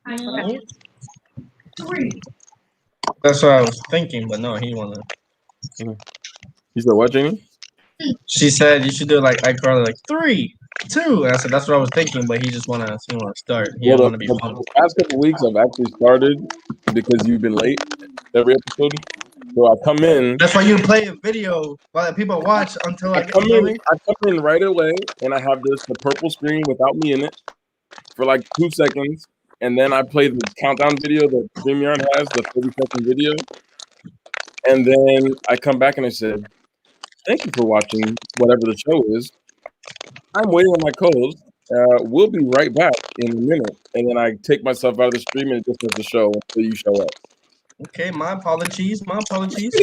Okay. That's what I was thinking, but no, he wanna. You said what, Jamie? She said you should do like iCarly, like 3, 2. And I said that's what I was thinking, but he wanna start. He Well, don't wanna be the pumped. past couple weeks I've actually started because you've been late every episode. So I come in. That's why you play a video while people watch until I come in right away, and I have the purple screen without me in it for like 2 seconds, and then I play the countdown video that StreamYard has, the 30-second video, and then I come back and I said, "Thank you for watching whatever the show is. I'm waiting on my co-host. We'll be right back in a minute." And then I take myself out of the stream and it just does the show until you show up. Okay, my apologies. My apologies.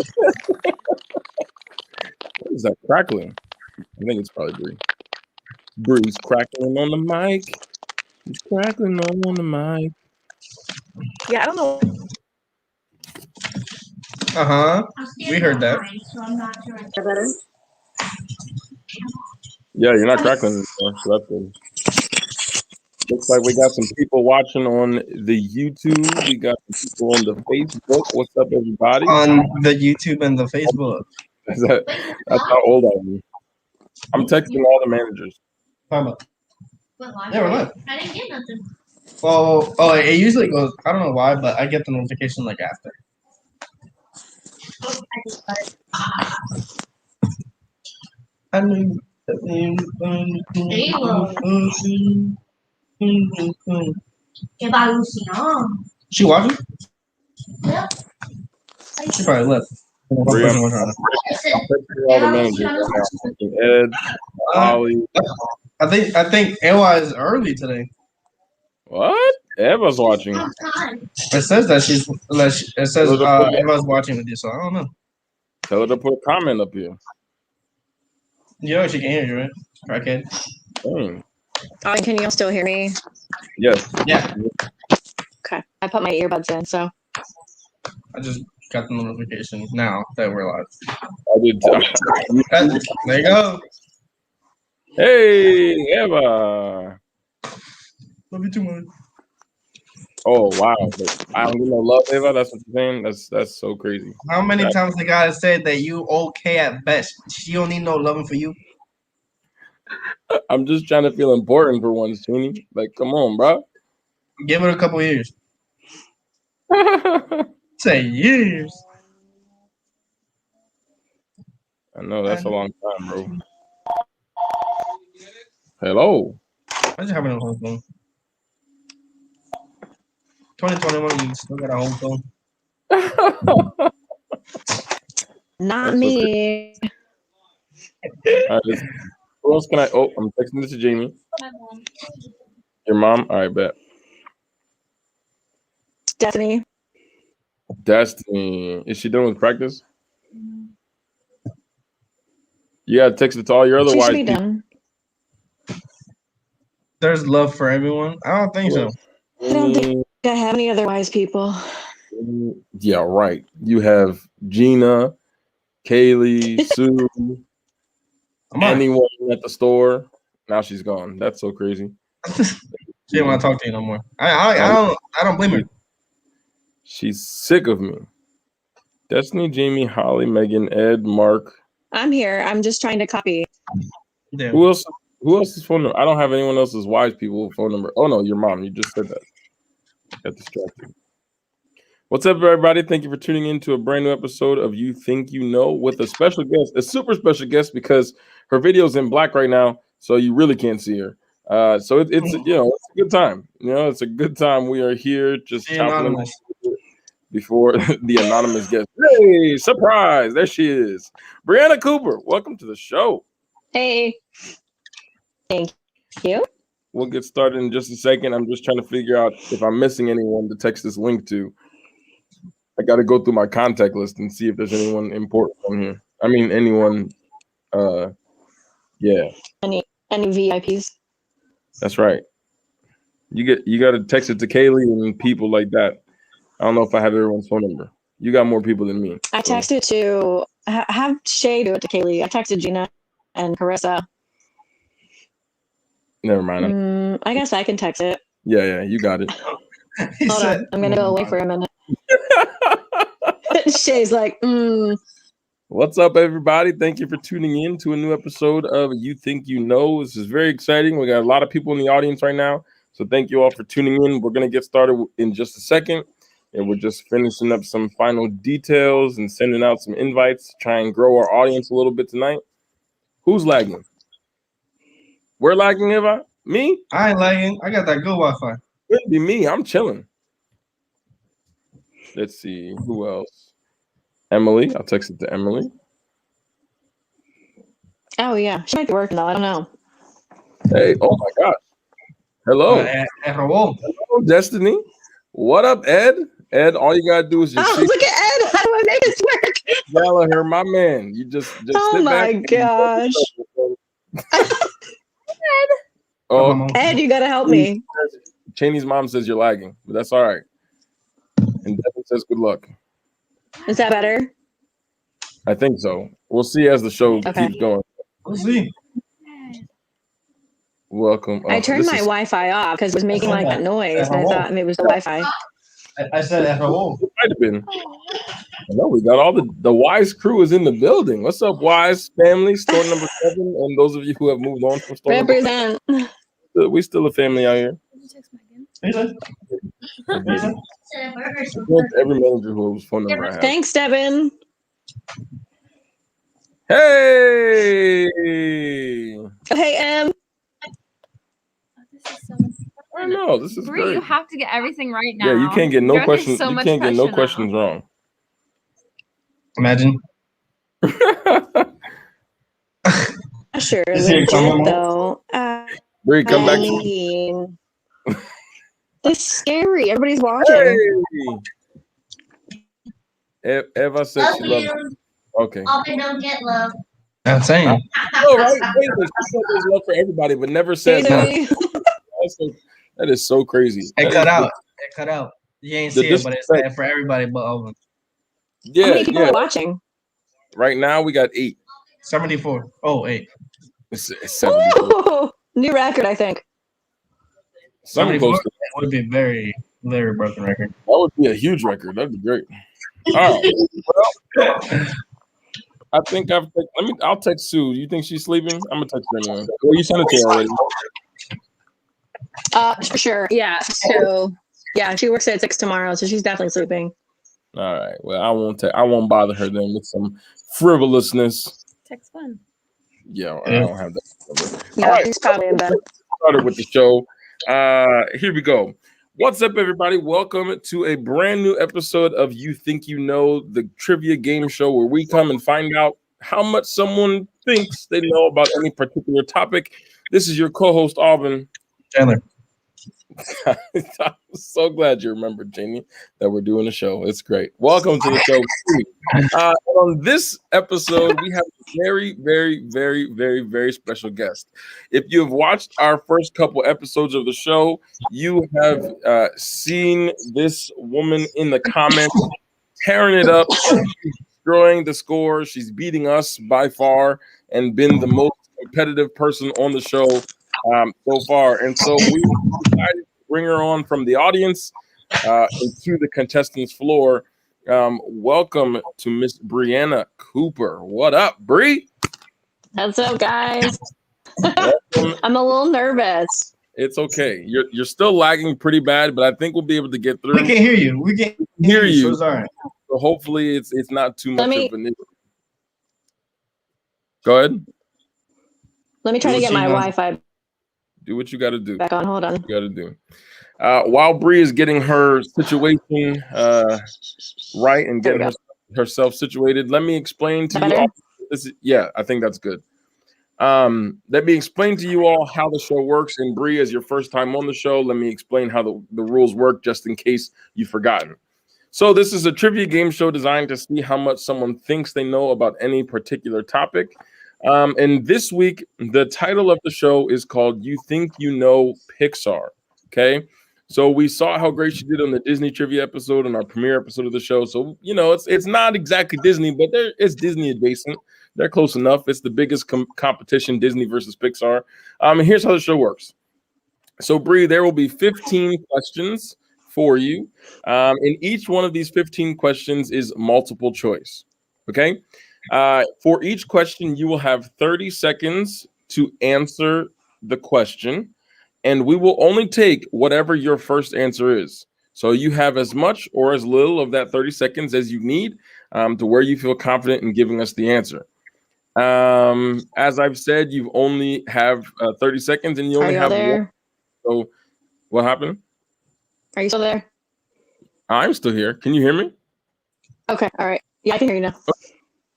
What is that crackling? I think it's probably Bree. Bree's crackling on the mic. He's crackling on the mic. Yeah, I don't know. We heard that. Better. Yeah, you're not crackling anymore, so that's good. Looks like we got some people watching on the YouTube. We got some people on the Facebook. What's up, everybody? On the YouTube and the Facebook. That's how old I am. I'm texting all the managers. Yeah, we're live. I didn't get nothing. Oh, it usually goes. I don't know why, but I get the notification like after. I mean, she watching? Yeah. She probably left. I'm texting all the managers right now. Ed, Holly. I think Ewa is early today. What? Eva's watching. It says that she's. It says Eva's watching with you, so I don't know. Tell her to put a comment up here. You know she can hear you, right? Crackhead. Dang. Oh, can you still hear me? Yes. Yeah. Okay. I put my earbuds in, so. I just got the notification now that we're live. I did. There you go. Hey, Eva. Love you too much. Oh wow! I don't get no love, Eva. That's what you're saying. That's so crazy. How many times the guy said that you okay at best? She don't need no loving for you. I'm just trying to feel important for once, Sweeney. Like, come on, bro. Give it a couple years. Say years. I know that's a long time, bro. Hello. I just having a home phone. 2021, you still got a home phone. Not me. All right, who else can I? Oh, I'm texting this to Jamie. My mom. Your mom? All right, bet. Stephanie. Destiny. Is she done with practice? You gotta text it to all your other She wives. should be done. There's love for everyone. I don't think so. I don't think I have any other wise people. Yeah, right. You have Gina, Kaylee, Sue, anyone at the store. Now she's gone. That's so crazy. She didn't want to talk to you no more. I don't blame her. She's sick of me. Destiny, Jamie, Holly, Megan, Ed, Mark. I'm here. I'm just trying to copy. Yeah. Who else? Who else's phone number? I don't have anyone else's wise people phone number. Oh no, your mom. You just said that. Got distracted. What's up, everybody? Thank you for tuning in to a brand new episode of You Think You Know with a special guest, a super special guest, because her video's in black right now, so you really can't see her. So it's it's a good time. It's a good time. We are here just chopping before the anonymous guest. Hey, surprise! There she is, Brianna Cooper. Welcome to the show. Hey. Thank you. We'll get started in just a second. I'm just trying to figure out if I'm missing anyone to text this link to. I got to go through my contact list and see if there's anyone important on here. I mean, anyone. Yeah. Any VIPs? That's right. You got to text it to Kaylee and people like that. I don't know if I have everyone's phone number. You got more people than me. I texted to have Shay do it to Kaylee. I texted Gina and Carissa. Never mind. I guess I can text it. Yeah, you got it. Hold on. I'm going to go away for a minute. Shay's like, What's up, everybody? Thank you for tuning in to a new episode of You Think You Know. This is very exciting. We got a lot of people in the audience right now. So thank you all for tuning in. We're going to get started in just a second. And we're just finishing up some final details and sending out some invites to try and grow our audience a little bit tonight. Who's lagging? We're lagging, Eva? Me? I ain't lagging. I got that good Wi-Fi. It'd be me. I'm chilling. Let's see. Who else? Emily. I'll text it to Emily. oh, yeah. She might be working, though. I don't know. Hey, oh my gosh. Hello. Hello, Destiny. What up, Ed? Ed, all you gotta do is just look at Ed. How do I make this work? Gallagher, my man. You just Oh sit my back gosh. Oh, Ed, you got to help me. Cheney's mom says you're lagging, but that's all right. And Devin says good luck. Is that better? I think so. We'll see as the show keeps going. We'll see. Welcome. I turned my Wi-Fi off because it was making like that noise, and I thought maybe it was the Wi-Fi. I said hello. It might have been. I know we got all the Wise crew is in the building. What's up, Wise family? Store number 7, and those of you who have moved on from store Represent. we still a family out here. Every manager whose phone number I have. Thanks, Devin. Hey. Hey, Em. I know this is Bree, great. you have to get everything right now. Yeah, you can't get no You're under questions. so You much can't get no pressure questions now. wrong. Imagine. Sure, Is it legit, someone though. Bree, come back. mean, that's scary. Everybody's watching. Hey. Eva said she loves you. Okay. Often don't get love. I'm saying. Oh, right. Wait a minute. She said there's love for everybody, but never said Hey, that is so crazy. It cut out. It cut out. You ain't see it, but it's there for everybody but Owen. Yeah, how many people are watching? Right now we got 8. 74. Oh, 8. It's 74. Ooh, new record, I think. Something close to That would be very broken record. that would be a huge record. That'd be great. All right. Well, I think I'll text Sue. You think she's sleeping? I'm gonna text her anyway. Well, you sent it to her already. Sure. Yeah. So, yeah, she works at 6 tomorrow, so she's definitely sleeping. All right. Well, I won't bother her then with some frivolousness. Text fun. Yeah, I don't have that. Yeah, All right. she's probably in bed. Started with the show. Here we go. What's up, everybody? Welcome to a brand new episode of You Think You Know, the trivia game show where we come and find out how much someone thinks they know about any particular topic. This is your co-host, Alvin. Chandler. I'm so glad you remembered, Jamie, that we're doing a show. It's great. Welcome to the show. On this episode, we have a very, very, very, very, very special guest. If you have watched our first couple episodes of the show, you have seen this woman in the comments tearing it up, destroying the score. She's beating us by far and been the most competitive person on the show so far. And so we decided to bring her on from the audience into the contestants' floor. Welcome to Miss Brianna Cooper. What up, Bree? What's up, guys? I'm a little nervous. It's okay. You're still lagging pretty bad, but I think we'll be able to get through. We can hear you. We can hear you. So sorry. So hopefully it's not too much of an issue. Go ahead. Let me try to get my Wi-Fi Do what you got to do. back on. Hold on. You got to do. While Bree is getting her situation right and getting herself situated, let me explain to you all. Yeah, I think that's good. Let me explain to you all how the show works. And Bree, as your first time on the show, let me explain how the rules work just in case you've forgotten. So this is a trivia game show designed to see how much someone thinks they know about any particular topic. And this week, the title of the show is called You Think You Know Pixar. Okay. So we saw how great she did on the Disney trivia episode on our premiere episode of the show. So, you know, it's not exactly Disney, but it's Disney adjacent. They're close enough. It's the biggest competition, Disney versus Pixar. And here's how the show works. So, Bree, there will be 15 questions for you. And each one of these 15 questions is multiple choice. Okay. For each question, you will have 30 seconds to answer the question, and we will only take whatever your first answer is. So you have as much or as little of that 30 seconds as you need to where you feel confident in giving us the answer. As I've said, you only have 30 seconds and you only have one. So what happened? Are you still there? I'm still here. Can you hear me? Okay. All right. Yeah, I can hear you now.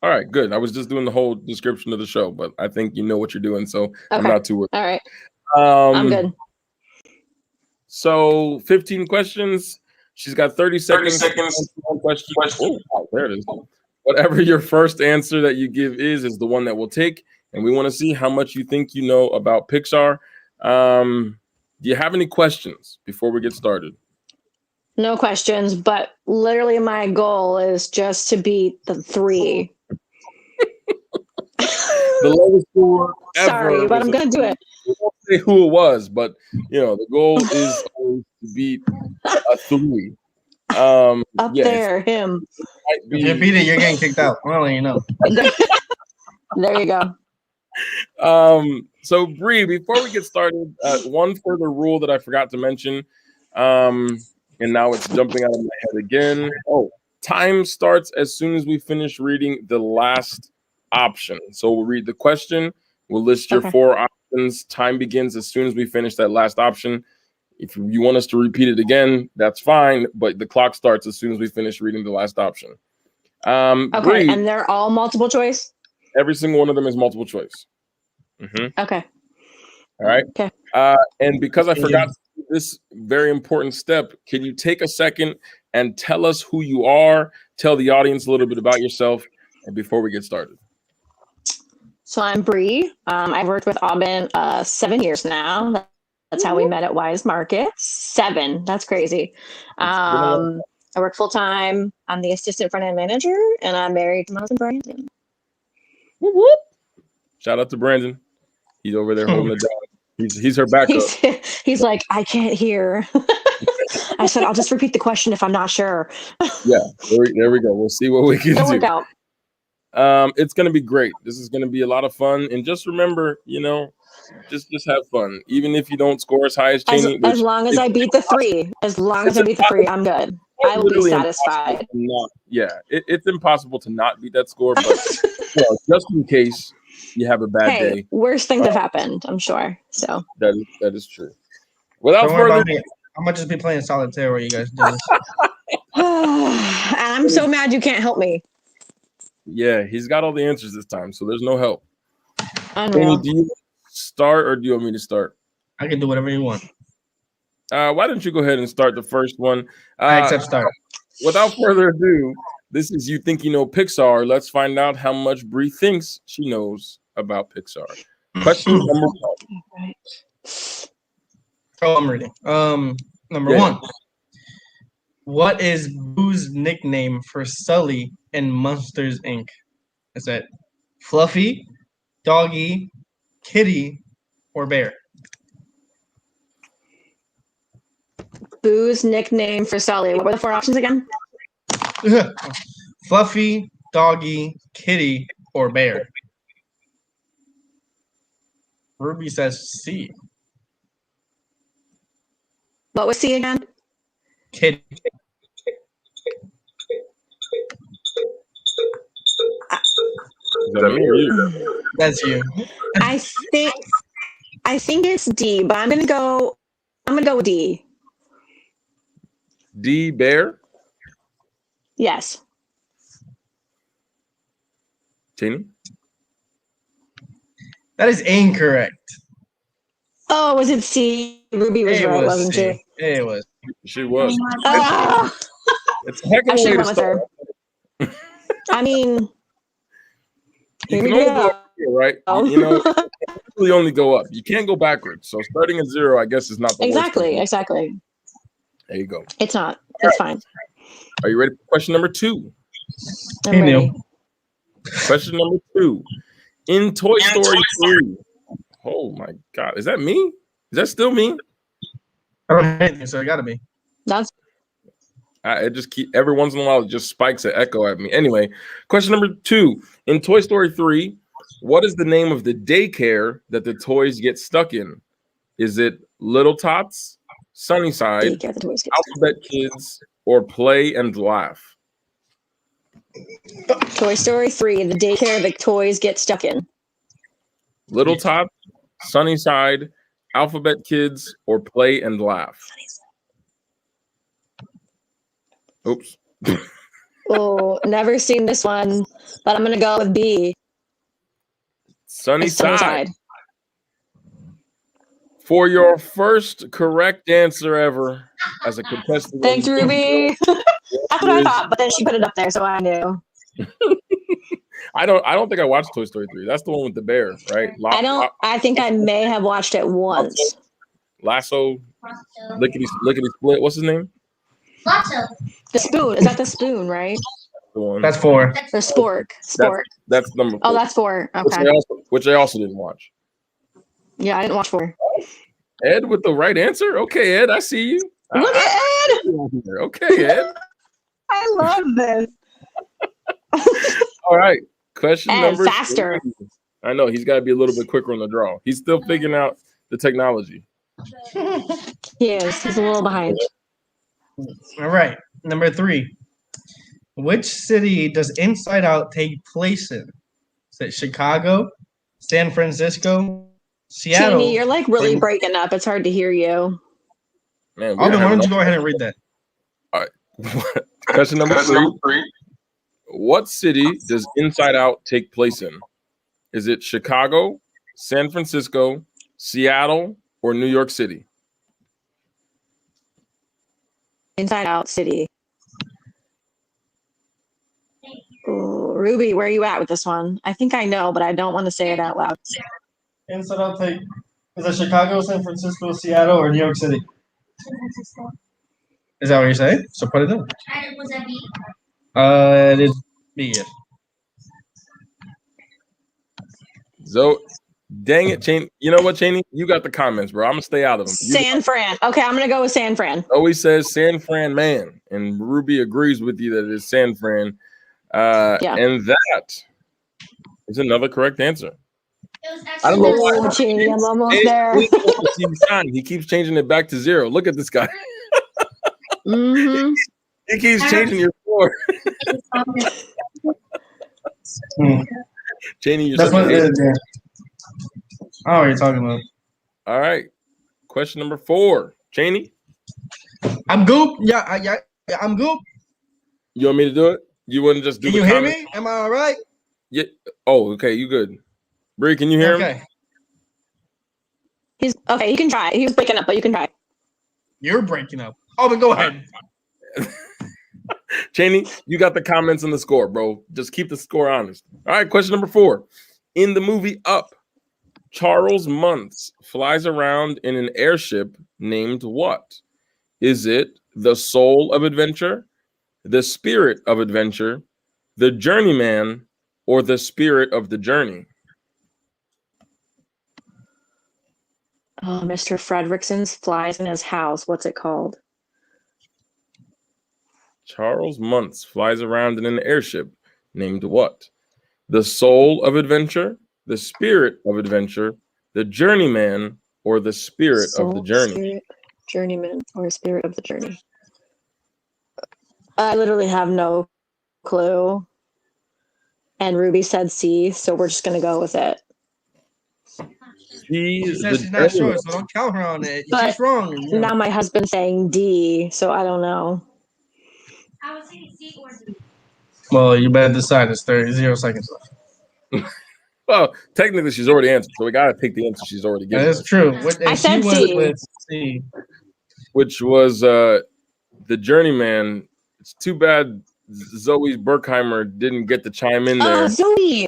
All right, good. I was just doing the whole description of the show, but I think you know what you're doing, so I'm Okay. not too worried. All right. I'm good. So 15 questions. She's got 30 seconds. One question. Oh, there it is. Whatever your first answer that you give is the one that we'll take, and we want to see how much you think you know about Pixar. Do you have any questions before we get started? No questions, but literally my goal is just to beat the 3. The lowest score ever. Sorry, but I'm gonna do it. We won't say who it was, but the goal is always to beat a 3. There, him. If you beat it, you're getting kicked out. I'll let you know. There you go. So Bree, before we get started, one further rule that I forgot to mention, and now it's jumping out of my head again. Time starts as soon as we finish reading the last option. So we'll read the question, we'll list your 4 options. Time begins as soon as we finish that last option. If you want us to repeat it again, that's fine, but the clock starts as soon as we finish reading the last option. Okay, Bree, and they're all multiple choice? Every single one of them is multiple choice. Okay. All right. Okay. And because I forgot this very important step, can you take a second and tell us who you are, tell the audience a little bit about yourself, and before we get started? So I'm Bree. I've worked with Aubin 7 years now. That's how we met at Wise Market. 7. That's crazy. I work full time. I'm the assistant front end manager, and I'm married to my husband Brandon. Whoop, whoop. Shout out to Brandon. He's over there holding it down. He's her backup. He's like, I can't hear. I said, I'll just repeat the question if I'm not sure. Yeah, there we go. We'll see what we can do. Work out. It's going to be great. This is going to be a lot of fun. And just remember, just have fun. Even if you don't score as high as Cheney. As long as I beat the 3. As long as I beat the 3, I'm good. I will be satisfied. It's impossible to not beat that score. But just in case you have a bad day. Worse things have happened, I'm sure. So that is true. Without further ado, I might just be playing solitaire while you guys do this. And I'm so mad you can't help me. Yeah, he's got all the answers this time, so there's no help. Unreal. Do you start or do you want me to start? I can do whatever you want. Why don't you go ahead and start the first one? I accept start. Without further ado, this is You Think You Know Pixar. Let's find out how much Bree thinks she knows about Pixar. Question number 1. Oh, I'm reading. Number 1. What is Boo's nickname for Sully in Monsters, Inc.? Is it Fluffy, Doggy, Kitty, or Bear? Boo's nickname for Sully. What were the 4 options again? Fluffy, Doggy, Kitty, or Bear? Ruby says C. What was C again? Kitty. Is that me or you? That's you. I think it's D, but I'm gonna go with D. D, Bear? Yes. Cheney? That is incorrect. Oh, was it C? Ruby was right, wasn't C. she? It was. She was. It's a heck of I a should way have to went with her. I mean, you here can we only go go. up here, right? You really only go up. You can't go backwards. So starting at 0, I guess, is not the Exactly. There you go. It's not. It's fine. Are you ready for question number 2? I'm ready. Question number 2. In Toy Story 3. Oh my God. Is that me? Is that still me? I don't have anything, so it gotta be. That's It just every once in a while it just spikes an echo at me. Anyway, question number 2. In Toy Story 3, what is the name of the daycare that the toys get stuck in? Is it Little Tots, Sunnyside, Daycare, the toys get Alphabet Kids, or Play and Laugh? Toy Story 3, the daycare the toys get stuck in. Little Tots, Sunnyside, Alphabet Kids, or Play and Laugh? Oops. Oh, never seen this one, but I'm gonna go with B. Sunnyside. For your first correct answer ever as a contestant. Thanks, Ruby. That's what I thought, but then she put it up there, so I knew. I don't think I watched Toy Story 3. That's the one with the bear, right? I think I may have watched it once. Lasso, lickety split. What's his name? Lasso. The spoon. Is that the spoon, right? The one. That's 4. Or spork. Spork. That's number 4. Oh, that's 4. Okay. Which I also didn't watch. Yeah, I didn't watch 4. Ed with the right answer. Okay, Ed, I see you. Look at Ed. Okay, Ed. I love this. All right. Question Ed, number faster. 3. I know he's got to be a little bit quicker on the draw. He's still figuring out the technology. He is. He's a little behind. All right. Number 3. Which city does Inside Out take place in? Is it Chicago, San Francisco, Seattle? Jamie, you're like really breaking up. It's hard to hear you. Man, Why don't you go ahead and read that? All right. Question number 3. What city does Inside Out take place in? Is it Chicago, San Francisco, Seattle, or New York City? Inside Out City. Ooh, Ruby, where are you at with this one? I think I know, but I don't want to say it out loud. Inside Out take is it Chicago, San Francisco, Seattle, or New York City? San Francisco. Is that what you're saying? So put it in. Was that B? It is B. So, dang it, Cheney. You know what, Cheney? You got the comments, bro. I'm gonna stay out of them. San Fran. Okay, I'm gonna go with San Fran. Always says San Fran man, and Ruby agrees with you that it's San Fran. Yeah. And that is another correct answer. It was I don't know actually why. Oh, Jamie, I'm almost there. He keeps changing it back to 0. Look at this guy. Mm-hmm. He keeps changing your score. Cheney, you're That's such what a it hater. is. I know what you're talking about. All right. Question number 4. Cheney, I'm Goop. Yeah, I'm Goop. you want me to do it? You wouldn't just do Can the you hear comment? me? Am I all right? Yeah. Oh, okay. You good. Bree, can you hear him? Okay. He's okay. You can try. He was breaking up, but you can try. You're breaking up. Oh, then go ahead. Cheney, you got the comments and the score, bro. Just keep the score honest. All right, question number 4. In the movie Up, Charles Muntz flies around in an airship named what? Is it the Soul of Adventure, the Spirit of Adventure, the Journeyman, or the Spirit of the Journey? Oh, Mr. Fredrickson's flies in his house. What's it called? Charles Muntz flies around in an airship named what? The Soul of Adventure, the Spirit of Adventure, the Journeyman, or the Spirit of the Soul, Journey? Spirit, Journeyman, or Spirit of the Journey? I literally have no clue. And Ruby said C, so we're just gonna go with it. She said she's not sure, so don't count her on it. But she's wrong. Now my husband's saying D, so I don't know. I was saying C or D. Well, you better decide. It's 0 seconds left. Well, technically, she's already answered, so we got to take the answer she's already given. That is true. I said she went C. with C. Which was the Journeyman. It's too bad Zoe Berkheimer didn't get to chime in there. Oh, Zoe!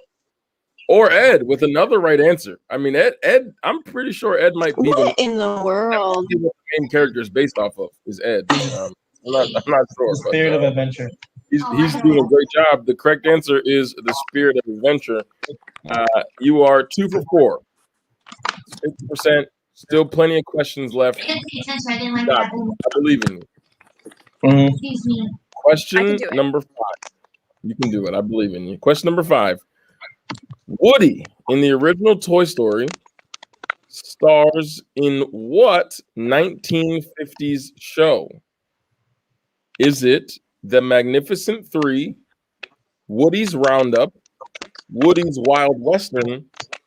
Or Ed with another right answer. I mean, Ed. I'm pretty sure Ed might be What in the world? the main character is based off of is Ed. I'm not sure. The Spirit of Adventure. He's doing a great job. The correct answer is the Spirit of Adventure. You are 2 for 4. 50%. Still plenty of questions left. I didn't pay attention. I didn't like Stop. that. I believe in you. Excuse me. Question do it. number 5. You can do it. I believe in you. Question number 5. Woody in the original Toy Story stars in what 1950s show? Is it The Magnificent 3, Woody's Roundup, Woody's Wild Western,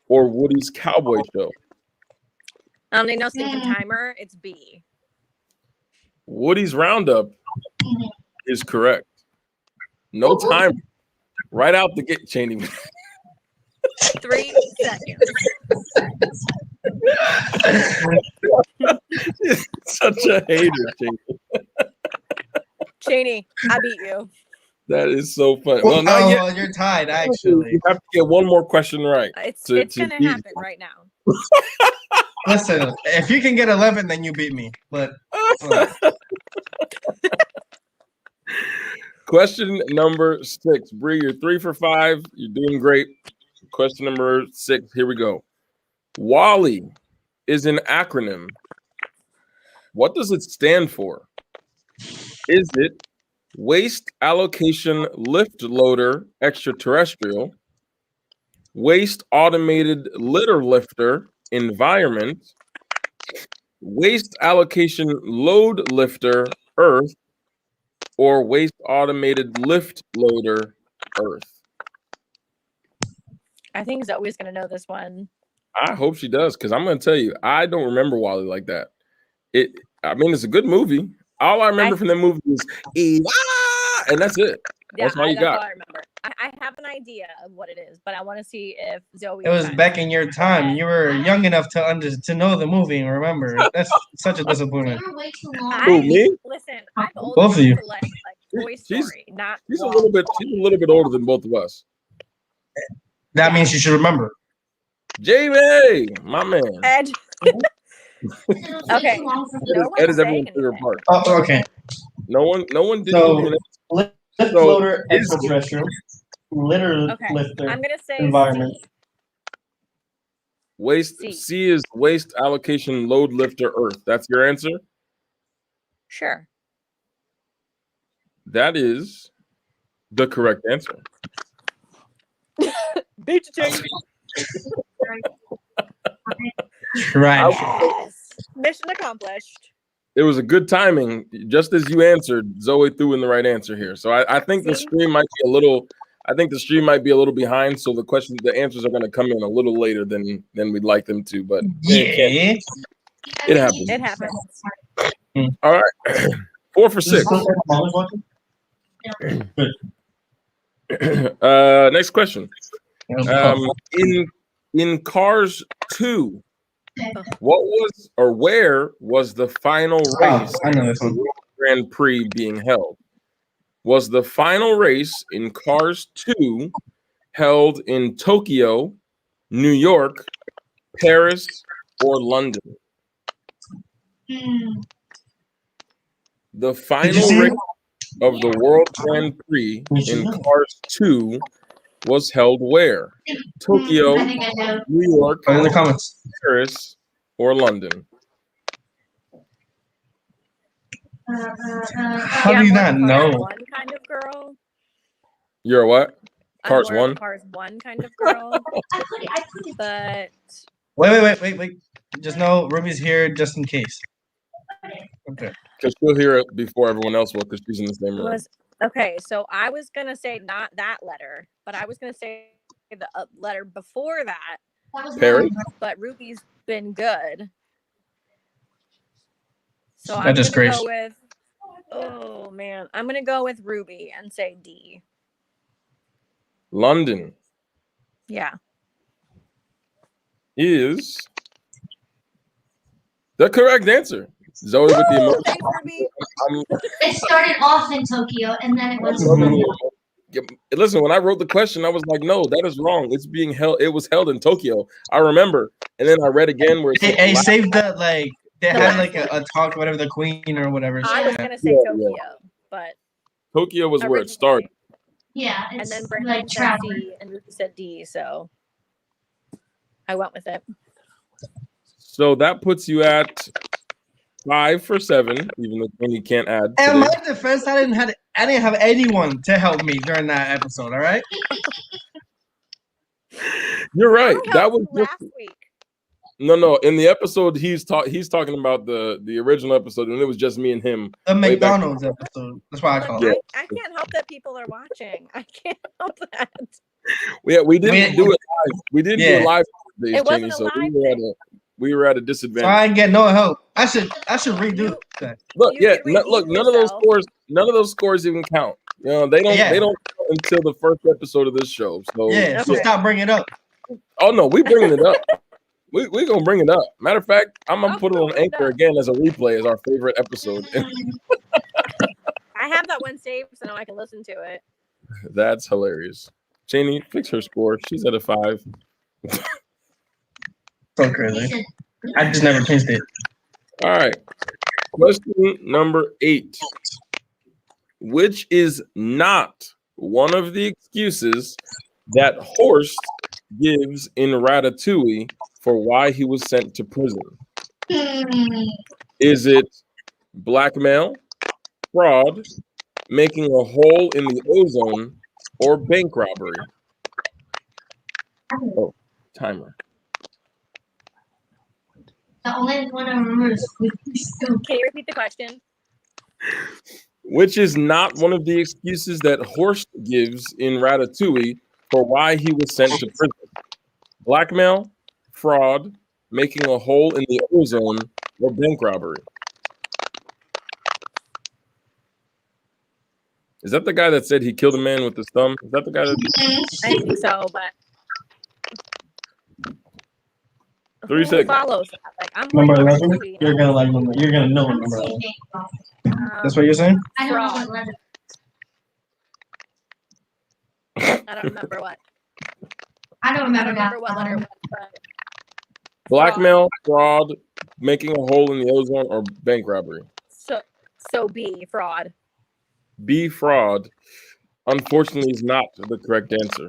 or Woody's Cowboy Show? They know stinking timer. It's B. Woody's Roundup is correct. No time. Right out the gate, Cheney. 3 seconds. Such a hater, Cheney. Cheney, I beat you. That is so funny. Well, now you're tied, actually. You have to get one more question right. It's to going to beat happen right now. Listen, if you can get 11, then you beat me. But question number 6. Bree, you're 3 for 5. You're doing great. Question number 6. Here we go. WALL-E is an acronym. What does it stand for? Is it Waste Allocation Lift Loader Extraterrestrial, Waste Automated Litter Lifter Environment, Waste Allocation Load Lifter Earth, or Waste Automated Lift Loader Earth? I think Zoe's going to know this one. I hope she does, because I'm going to tell you, I don't remember WALL-E like that. It's a good movie. All I remember from the movie is and that's it. Yeah, That's all you got. All I remember. I have an idea of what it is, but I want to see if Zoe. it was back in your time. You were young enough to know the movie and remember. That's such a disappointment. You were way too long. Who, me? Listen, I'm old Both of you. enough to like Toy Story, not. She's a little bit older than both of us. That means you should remember. Jamie, my man. Ed. Okay. No Ed is everyone's favorite part. Oh, okay. No one did. So, lift loader is- extraterrestrial, litter Okay. lifter, I'm gonna say environment. C. Waste C. C is Waste Allocation Load Lifter Earth. That's your answer? Sure. That is the correct answer. Beat you, Jamie. Right. Yes. Mission accomplished. It was a good timing. Just as you answered, Zoe threw in the right answer here. So I think the stream might be a little. I think the stream might be a little behind. So the answers are going to come in a little later than we'd like them to. But it happens. It happens. All right, 4 for 6. Next question. In Cars 2, what was or where was the final race I know this one. Grand Prix being held? Was the final race in Cars 2 held in Tokyo, New York, Paris, or London? The final race of the World Grand Prix in Cars 2 was held where? Tokyo, I think I know. New York, Put it in the comments. Paris, or London? How do you I'm not more Cars know? 1 kind of girl. You're a what? I'm Cars more of a 1? Cars 1 kind of girl. I put it. But Wait. Just know Ruby's here just in case. Okay. Because she'll hear it before everyone else will, because she's in the same room. okay, so I was gonna say not that letter, but I was gonna say the letter before that. Paris? But Ruby's been good. So That I'm gonna disgrace. go with. Oh man, I'm gonna go with Ruby and say D. London Yeah. is the correct answer. Zoe with the emotion. Thanks, Ruby. It started off in Tokyo and then it was. Listen, when I wrote the question, I was like, no, that is wrong. It's being held. It was held in Tokyo. I remember. And then I read again where it said, Hey, save the they had like a talk, whatever, the queen or whatever. I was gonna say Yeah, Tokyo, yeah. but Tokyo was where it started. Yeah, and it's then Brandon like said travel. C and Ruby said D, so I went with it. So that puts you at 5 for 7, even though Tony can't add. In my Today. defense, I didn't have anyone to help me during that episode. All right. You're right. Who That helped was you last week. no. In the episode, he's talking about the original episode, and it was just me and him. The way back. McDonald's episode. That's why I Like, called Yeah. it. I can't help that people are watching. I can't help that. Yeah, we didn't do it live. We didn't do Yeah. it live. Days, It wasn't Cheney, a so live we were at a So disadvantage. I didn't get no help. I should redo that. Look, You yeah, can look, redeem none of those yourself. scores, even count. You know, they don't count until the first episode of this show. So Yeah. So Okay. stop bringing it up. oh no, we bringing it up. We gonna bring it up. Matter of fact, I'm gonna Oh, put it on bring it Anchor up. again as a replay as our favorite episode. I have that one saved, so now I can listen to it. That's hilarious. Cheney, fix her score. She's at a 5. So crazy. I just never changed it. All right. Question number 8. Which is not one of the excuses that Horst gives in Ratatouille for why he was sent to prison? Is it blackmail, fraud, making a hole in the ozone, or bank robbery? Oh, timer. The only one I remember is Can you repeat the question? Which is not one of the excuses that Horst gives in Ratatouille for why he was sent to prison? Blackmail, fraud, making a hole in the ozone, or bank robbery? Is that the guy that said he killed a man with his thumb? Is that the guy that... I think so, but 3 who seconds. follows that? Like, I'm Number like, 11. Ratatouille. You're gonna like number. You're gonna know number 11. That's what you're saying. I don't know what letter. I don't remember what. I don't I remember don't that. remember what letter it was, but Blackmail, fraud, making a hole in the ozone, or bank robbery? so B, fraud. B, fraud, unfortunately, is not the correct answer.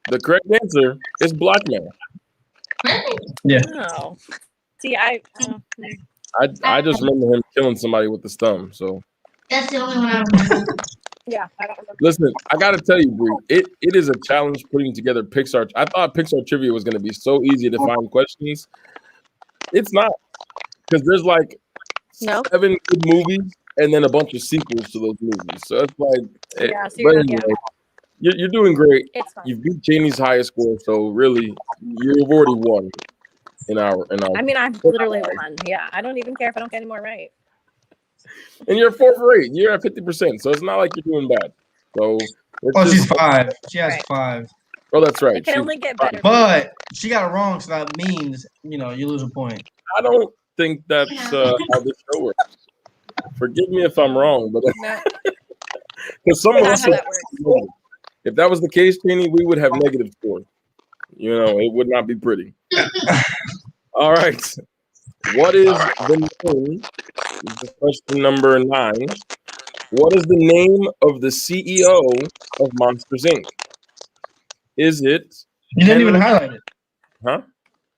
The correct answer is blackmail. Yeah. Oh. See, I just remember him killing somebody with his thumb. So That's the only one I remember. yeah, I don't remember. listen, I gotta tell you, Bree, it is a challenge putting together Pixar. I thought Pixar trivia was gonna be so easy to find questions. It's not, because there's like No? 7 good movies and then a bunch of sequels to those movies. So it's like, Yeah, so but you're, anyway, you're doing great. it's fine. You've beat Janie's highest score, so really, you've already won in our. I mean, I've literally won. Yeah, I don't even care if I don't get any more right. And you're 4 for 8. You're at 50%, so it's not like you're doing bad. So Oh, she's 5. She has Right. 5. oh, that's right. It can only get better. But she got it wrong, so that means you lose a point. I don't think that's how this show works. Forgive me if I'm wrong, but No, because some of that's us, how that works. if that was the case, Cheney, we would have negative scores. You know, it would not be pretty. All right. What is the name? This is question number 9. What is the name of the CEO of Monsters Inc? Is it? You didn't even highlight it. Huh?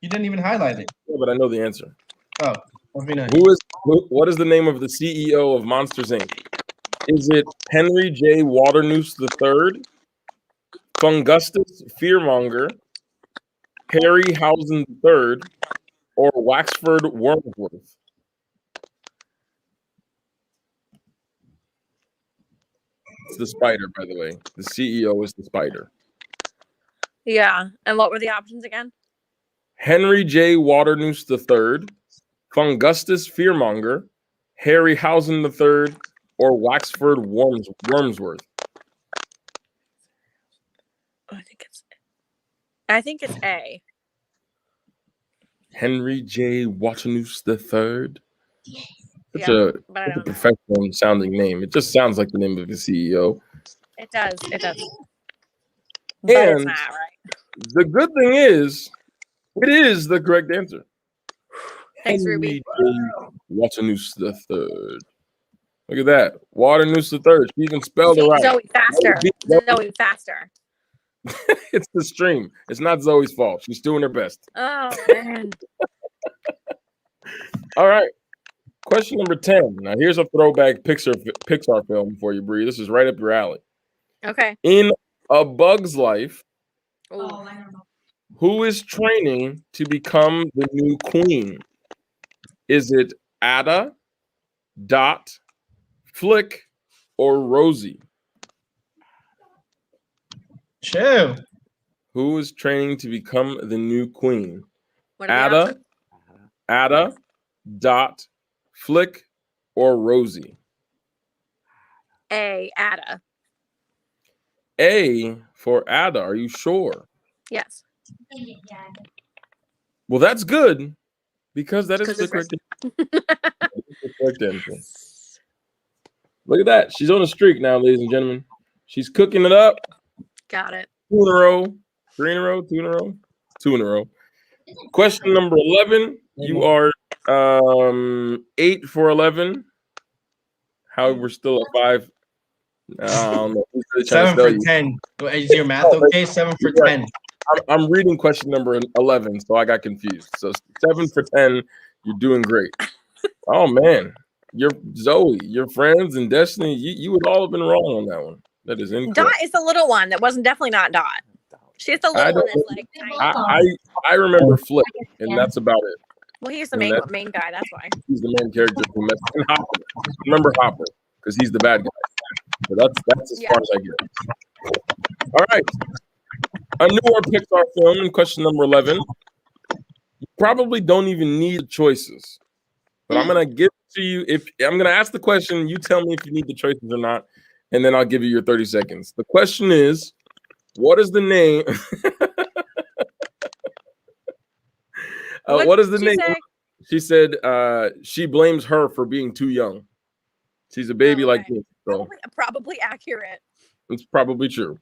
You didn't even highlight it. Yeah, but I know the answer. Oh, must be nice. What is the name of the CEO of Monsters Inc? Is it Henry J. Waternoose III, Fungustus Fearmonger, Harryhausen III, or Waxford Wormsworth? It's the spider, by the way. The CEO is the spider. Yeah, and what were the options again? Henry J. Waternoose III, Fungustus Fearmonger, Harryhausen III, or Waxford Wormsworth? I think it's A. Henry J. Waternoose III. It's Yeah, but I a don't know. professional sounding name. It just sounds like the name of the CEO. It does. It does. But it's And not right. the good thing is, it is the correct answer. Thanks, Henry Ruby. J. Waternoose III. Look at that. Waternoose III. She even spelled it right. Zoe, faster. Zoe, faster. It's the stream. It's not Zoe's fault. She's doing her best. Oh, man. All right. Question number 10. Now, here's a throwback Pixar film for you, Bree. This is right up your alley. Okay. In A Bug's Life, Oh, I don't know. who is training to become the new queen? Is it Ada, Dot, Flick, or Rosie? Chill. Who is training to become the new queen? What are the options? Ada, Dot, Flick, or Rosie? A. Ada. A for Ada. Are you sure? Yes. Yeah. Well, that's good because that is the Because correct answer. Look at that. She's on a streak now, ladies and gentlemen. She's cooking it up. Got it. 2 in a row. 3 in a row. 2 in a row. 2 in a row. Question number 11. You are 8 for 11. However, we're still at 5. I don't know. 7 for 10. Is your math okay? 7 for 10. I'm reading question number 11, so I got confused. So 7 for 10. You're doing great. Oh man, your Zoe, your friends, and Destiny. You would all have been wrong on that one. That is incorrect. Dot is the little one. That wasn't definitely not Dot. She's the little one that's like tiny. I remember Flick, and that's about it. Well, he's the And main guy. That's why. He's the main character who met and Hopper. Remember Hopper because he's the bad guy. So that's as far as I get. All right, a newer Pixar film in question number 11. You probably don't even need choices, but I'm gonna give it to you. If I'm gonna ask the question, you tell me if you need the choices or not, and then I'll give you your 30 seconds. The question is, what is the name? What is the name? Say? She said she blames her for being too young. She's a baby like me. So Probably accurate. it's probably true.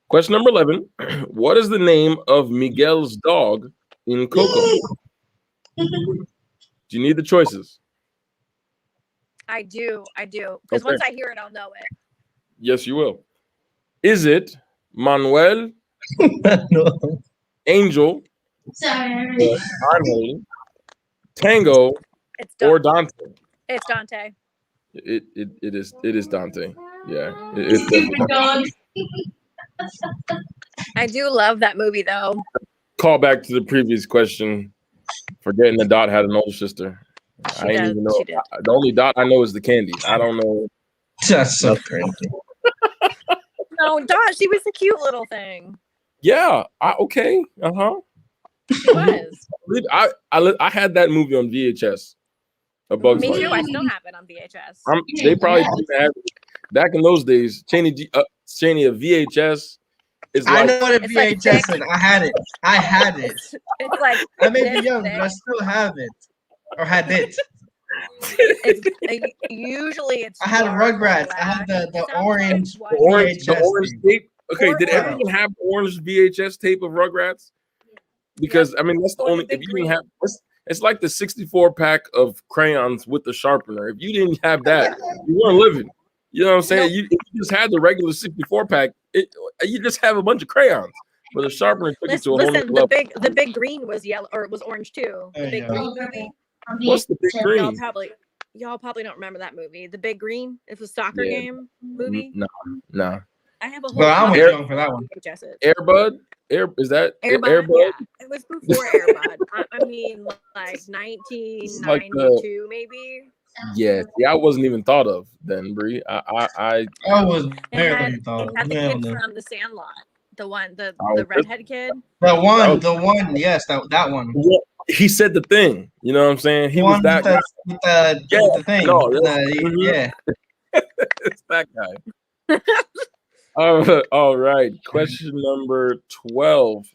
Question number 11. What is the name of Miguel's dog in Coco? Do you need the choices? I do. Because once I hear it, I'll know it. Yes, you will. Is it Manuel, No. Angel, Sorry. Arnold, Tango, It's or Dante. Dante? It's Dante. It is Dante. Yeah. It's definitely I do love that movie though. call back to the previous question. Forgetting the Dot had an older sister. I ain't even know. She did. The only Dot I know is the Candy. I don't know. That's so crazy. No, Dot. She was a cute little thing. Yeah. Okay. She was. I had that movie on VHS. A Bug's Me Life. too. I still have it on VHS. They probably didn't have it. Back in those days. Cheney, a VHS is like. I know what a It's like VHS is. I had it. It's like I may be this young, thick. but I still have it. Or had it. Usually it's. I had dark Rugrats. black. I had the Sounds orange like The white. orange VHS tape. Okay, did Or- everyone have the orange VHS tape of Rugrats? Because I mean, that's the Or the only. big If you didn't green. have, it's like the 64 pack of crayons with the sharpener. If you didn't have that, you weren't living. You know what I'm saying? If you just had the regular 64 pack, you just have a bunch of crayons. But the sharpener took it to a whole Listen, new level. the big green was yellow or it was orange too. The big green movie. What's the big Y'all green? probably don't remember that movie. The Big Green. It was a soccer Yeah. game movie. No. I have a whole. Well, I was Air- young for that one. VHSs. Airbud? Is that Airbud. Yeah, it was before Airbud. I mean, like 1992, maybe. Yeah, I wasn't even thought of then, Bree. I was It barely had, thought. it had the Hell kid no. from The Sandlot. The one, the Oh, redhead kid. The one, yes, that one. Yeah, he said the thing. You know what I'm saying? He The was one that guy. with the thing. No, Yeah. It's that guy. All right. Question number 12.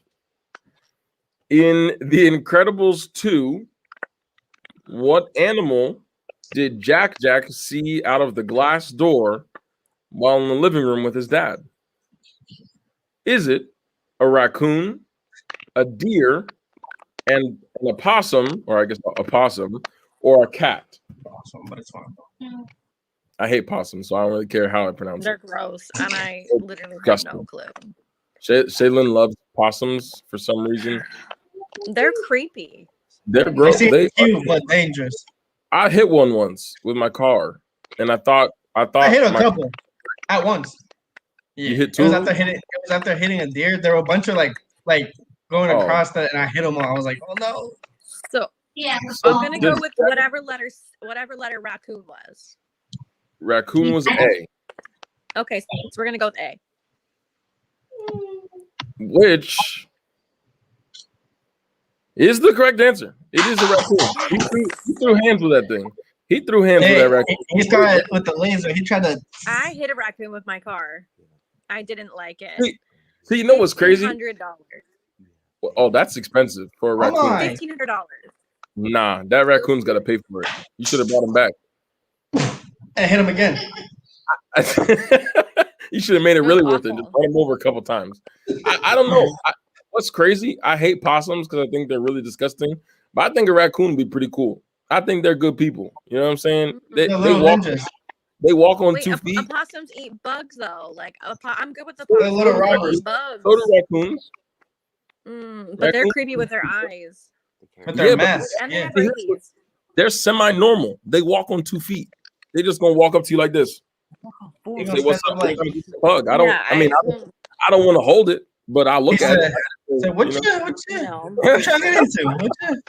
In The Incredibles 2, what animal did Jack see out of the glass door while in the living room with his dad? Is it a raccoon, a deer, and an opossum, or I guess a possum, or a cat? Awesome, but it's fine. I hate possums, so I don't really care how I pronounce They're it. gross, and I literally have Disgusting. no clue. Shaylin loves possums for some reason. They're creepy. They're They gross. seem They cute but dangerous. I hit one once with my car, and I thought I hit a couple at once. Yeah. You hit two. It was after hitting a deer. There were a bunch of like going across that, and I hit them all. I was like, oh no. So Yeah. I'm gonna go with whatever letter raccoon was. Raccoon was A. Okay, so we're gonna go with A. Which is the correct answer. It is a raccoon. He threw hands with that thing. He threw hands with that raccoon. He started with the laser. He tried to. I hit a raccoon with my car. I didn't like it. See, you know what's crazy? $1,500. Oh, that's expensive for a raccoon. $1,500. Nah, that raccoon's got to pay for it. You should have brought him back. And hit him again. You should have made it really worth it. Just run him over a couple times. I don't know. What's crazy? I hate possums because I think they're really disgusting. But I think a raccoon would be pretty cool. I think they're good people. You know what I'm saying? They walk on 2 feet. Opossums eat bugs though. Like I'm good with the They're little robbers. Bugs. So do raccoons. But they're creepy with their eyes. With their masks. And they have rabies. They're semi-normal. They walk on 2 feet. They just gonna walk up to you like this. Say, what's up? Like, bug. I don't. Yeah, I don't want to hold it, but I'll look at it. So what you trying to get into?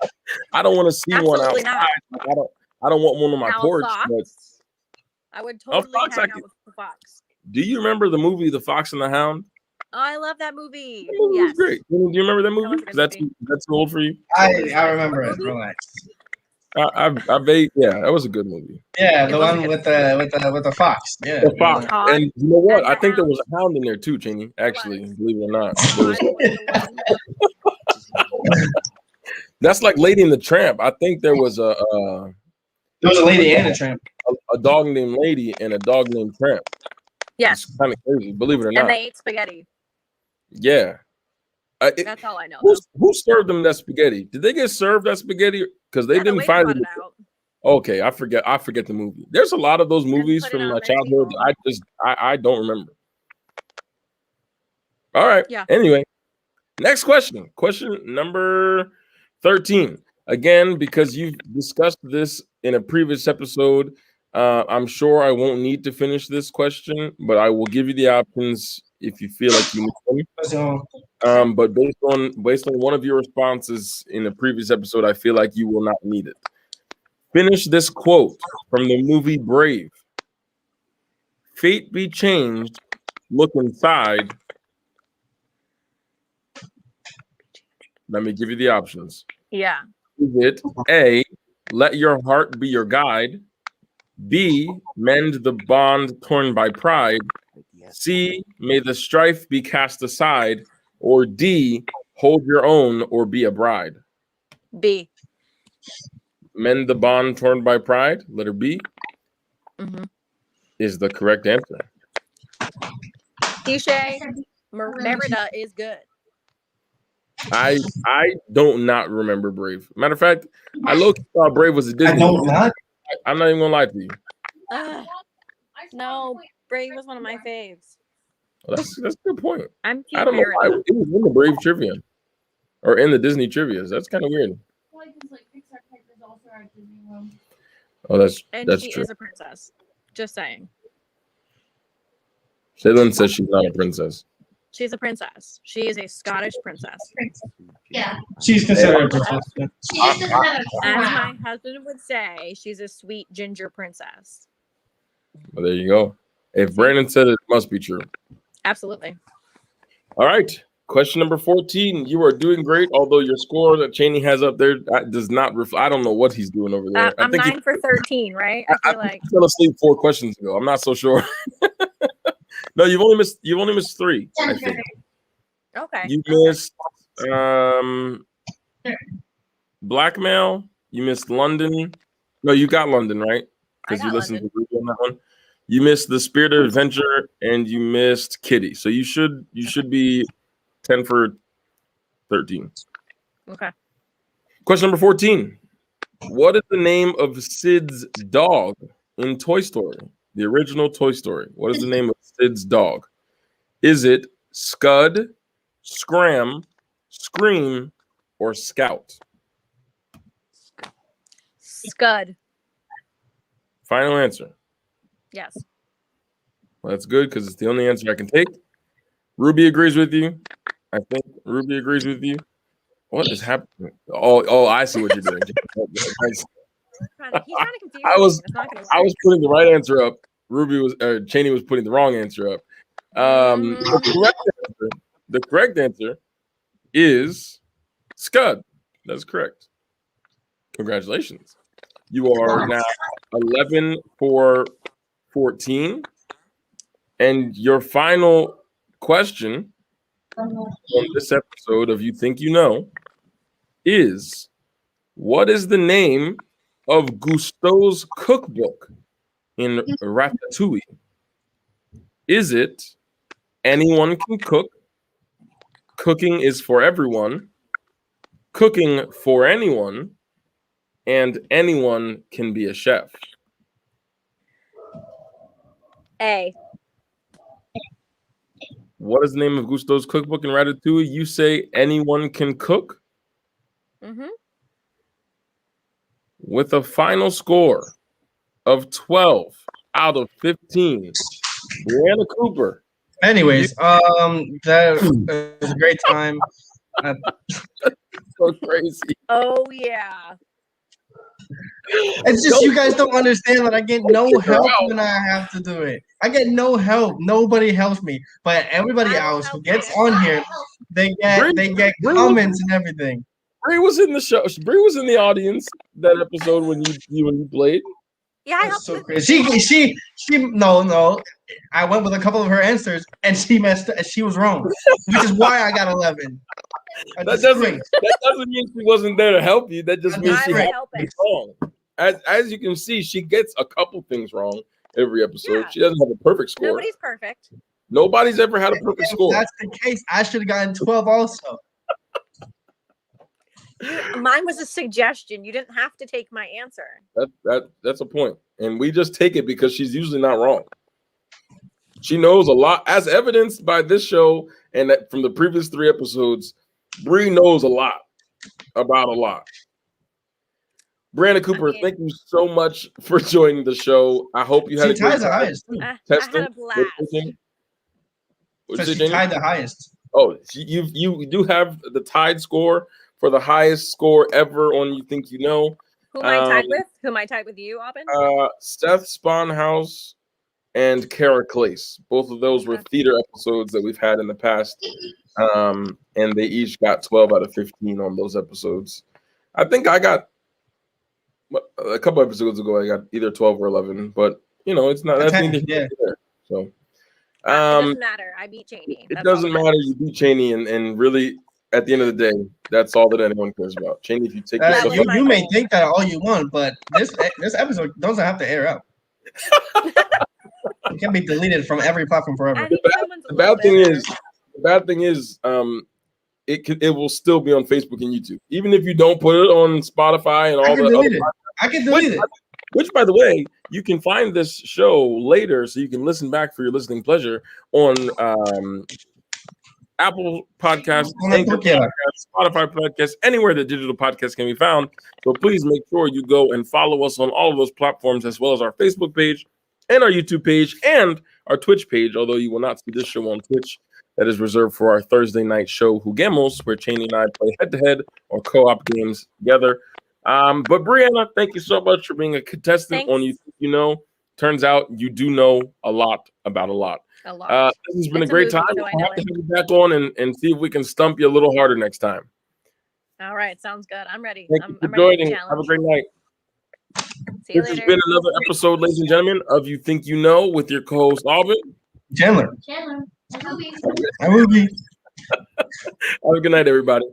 I don't want to see one outside. I don't want one on my porch. But I would totally hang out with the fox. Do you remember the movie The Fox and the Hound? Oh, I love that movie. That movie was great. Do you remember that movie? That's old for you. I remember it. Relax. That was a good movie. Yeah, the one with the fox. Yeah, the fox. And you know what? I think there was a hound in there too, Cheney. Actually, believe it or not, that's like Lady and the Tramp. I think there was a Lady and a Tramp. A dog named Lady and a dog named Tramp. Yes, it's kind of crazy. Believe it or not. And they ate spaghetti. Yeah. That's all I know. Who served them that spaghetti? Did they get served that spaghetti? Because they didn't find it. Okay, I forget the movie. There's a lot of those movies from my childhood. I don't remember. All right. Yeah. Anyway, next question. Question number 13. Again, because you've discussed this in a previous episode, I'm sure I won't need to finish this question, but I will give you the options if you feel like you need them. But based on one of your responses in the previous episode, I feel like you will not need it. Finish this quote from the movie Brave. Fate be changed. Look inside. Let me give you the options. Yeah. Is it A, let your heart be your guide? B, mend the bond torn by pride? C, may the strife be cast aside? Or D, hold your own or be a bride? B. Mend the bond torn by pride, letter B, is the correct answer. Touché. Merida is good. I don't not remember Brave. Matter of fact, I thought Brave was a Disney. I'm not even gonna lie to you. No, Brave was one of my faves. Well, that's a good point. I don't know why it was in the Brave trivia or in the Disney trivia. That's kind of weird. Oh, that's she true. Is a princess. Just saying. Shaylin says she's not a princess. She's a princess. She is a Scottish princess. Yeah. She's considered a princess. She just doesn't have a crown. As my husband would say, she's a sweet ginger princess. Well, there you go. If Brandon said it, must be true. Absolutely. All right. Question number 14. You are doing great, although your score that Cheney has up there does not reflect. I don't know what he's doing over there. I'm 9 for 13, right? I feel like I fell asleep 4 questions ago. I'm not so sure. No, you've only missed 3. I think. Okay. You missed Blackmail. You missed London. No, you got London, right? Because you listened to the on that one. You missed The Spirit of Adventure and you missed Kitty. So you should be 10 for 13. Okay. Question number 14. What is the name of Sid's dog in Toy Story? The original Toy Story. What is the name of Sid's dog? Is it Scud, Scram, Scream, or Scout? Scud. Final answer. Yes. Well, that's good because it's the only answer I can take. Ruby agrees with you. I think Ruby agrees with you. What is happening? Oh, I see what you're doing. He's trying to confuse I me. was It's not gonna I work. was putting the right answer up. Cheney was putting the wrong answer up. The correct answer is Scud. That's correct. Congratulations. You are now 11 for 14. And your final question on this episode of You Think You Know is, what is the name of Gusteau's cookbook in Ratatouille? Is it Anyone Can Cook, Cooking is for Everyone, Cooking for Anyone, and Anyone Can Be a Chef? A. What is the name of Gusteau's cookbook in Ratatouille? You say Anyone Can Cook? Mm-hmm. With a final score of 12 out of 15, Brianna Cooper. Anyways, that was a great time. So crazy. Oh yeah. It's just you guys don't understand that I get no help when I have to do it. I get no help. Nobody helps me. But everybody else who gets on here, they get comments and everything. Bree was in the show. Bree was in the audience that episode when you played. Yeah, I That's so crazy. She no. I went with a couple of her answers and she was wrong, which is why I got 11. That doesn't mean she wasn't there to help you. That just means she had things wrong. As you can see, she gets a couple things wrong every episode. Yeah. She doesn't have a perfect score. Nobody's perfect. Nobody's ever had a perfect score. If that's the case, I should have gotten 12 also. Mine was a suggestion. You didn't have to take my answer. That's a point. And we just take it because she's usually not wrong. She knows a lot, as evidenced by this show and from the previous 3 episodes. Bree knows a lot about a lot. Brianna Cooper, thank you so much for joining the show. I hope you had a great time. I had a blast. She tied the highest. Oh, you do have the tied score for the highest score ever on You Think You Know. Who am I tied with? Who am I tied with you, Aubin? Seth Sponhouse and Kara Clace. Both of those were theater episodes that we've had in the past. And they each got 12 out of 15 on those episodes. I think I got a couple episodes ago, I got either 12 or 11, but it's not that's neither here nor there. So it doesn't matter. I beat Cheney. It doesn't matter. You beat Cheney, and really, at the end of the day, that's all that anyone cares about. Cheney, if you take you may think that all you want, but this episode doesn't have to air out. It can be deleted from every platform forever. The bad thing is, it will still be on Facebook and YouTube, even if you don't put it on Spotify and all the other. I can delete it. Which, by the way, you can find this show later, so you can listen back for your listening pleasure on Apple Podcasts, Anchor Podcasts, Spotify Podcasts, anywhere that digital podcasts can be found. So please make sure you go and follow us on all of those platforms, as well as our Facebook page and our YouTube page and our Twitch page. Although you will not see this show on Twitch, that is reserved for our Thursday night show, Jugemos, where Cheney and I play head-to-head or co-op games together. But Brianna, thank you so much for being a contestant on You Think You Know. Turns out you do know a lot about a lot. A lot. This has been a great time. We'll have to have you back on and see if we can stump you a little harder next time. All right, sounds good. I'm ready. Thank you for joining. Have a great night. See you later. This has been another episode, ladies and gentlemen, of You Think You Know with your co-host Alvin. Chandler. I will be. Have a good night, everybody.